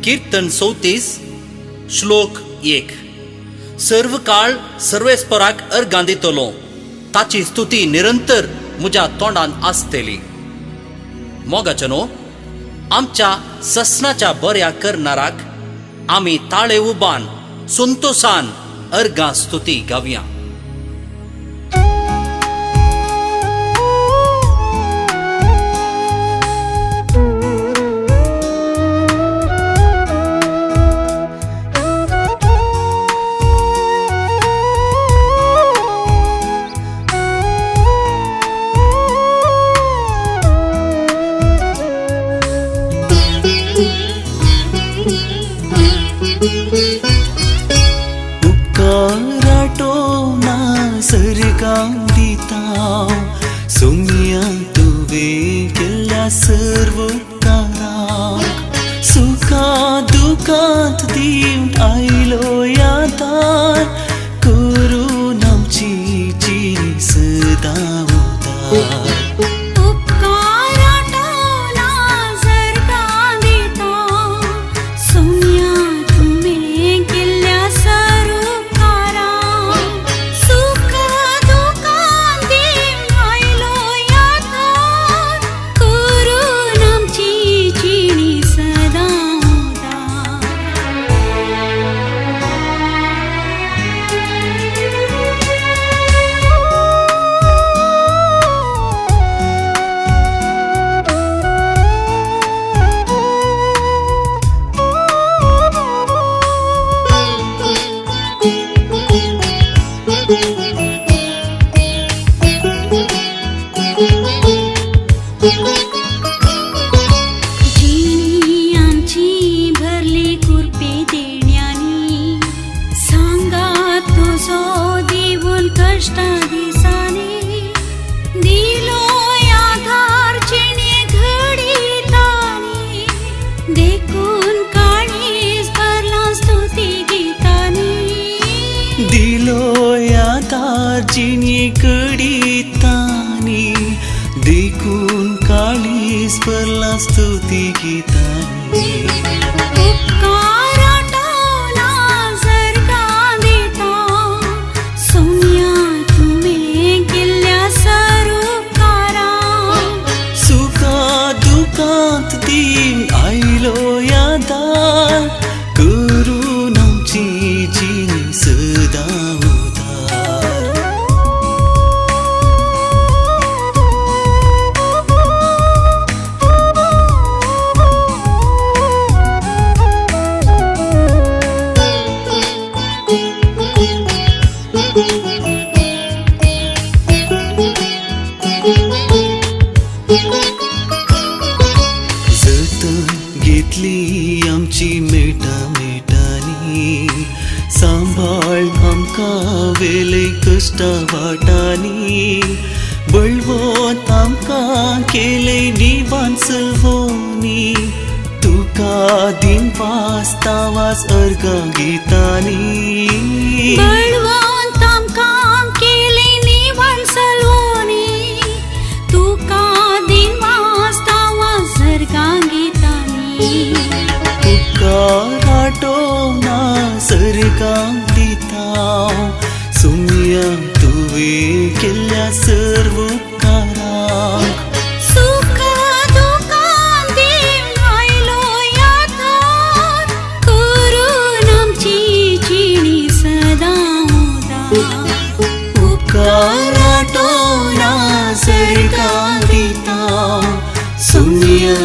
कीर्तन 34 श्लोक 1. सर्व काळ सर्वेस्पराक अर्गां दितलो, ताची स्तुती निरंतर म्हज्या तोंडान आसतली. मोगाचनो, आमच्या ससनाच्या बऱ्या करणाराक आमी ताळे उबान संतोषान अर्गां स्तुती गावया. उपकाराटो ना सर्गां दिता, सोम्या तुवें केल्ल्या सर्व उपकारांक. सुखा दुखांत दिवन आयलो यादार, करून आमची जीण सदां उदार. जीणी आमची भरली कुर्पे देण्यानी, सांगात तुझो दिवून कश्टा दिसांनी. दिलो आधार जिणे घडीतानी, देखून काळीज भरला स्तुती गितांनी. दिलो आधार जिणे घडीतानी, देखून काळीज भरला स्तुती गितांनी. उपकाराटोला सर्गां दिता, सोम्या तुवें केल्ल्या सर्व उपकारांक. सुखा दुखांत दिन आयलो यादार, करून आमची जीण सदां उदार. जतन घेतली आमची मेटा मेटांनी, सांभाळ आमकां वेले कश्टा वाटांनी. बळवंत आमकां केले निवान सलवोनी, तुका दिन वास्तावास अर्गां गितांनी. बळवंत आमकां केले निवान सलवोनी, तुका दिन वास्तावास अर्गां गितांनी. उपकाराटो ना सर्गां दिता, सोम्या तुवें केल्ल्या सर्व उपकारांक. सुख दुखांत दिवन आयलो यादार, करून आमची जीण सदां उदार. उपकाराटो ना सर्गां दिता, सोम्या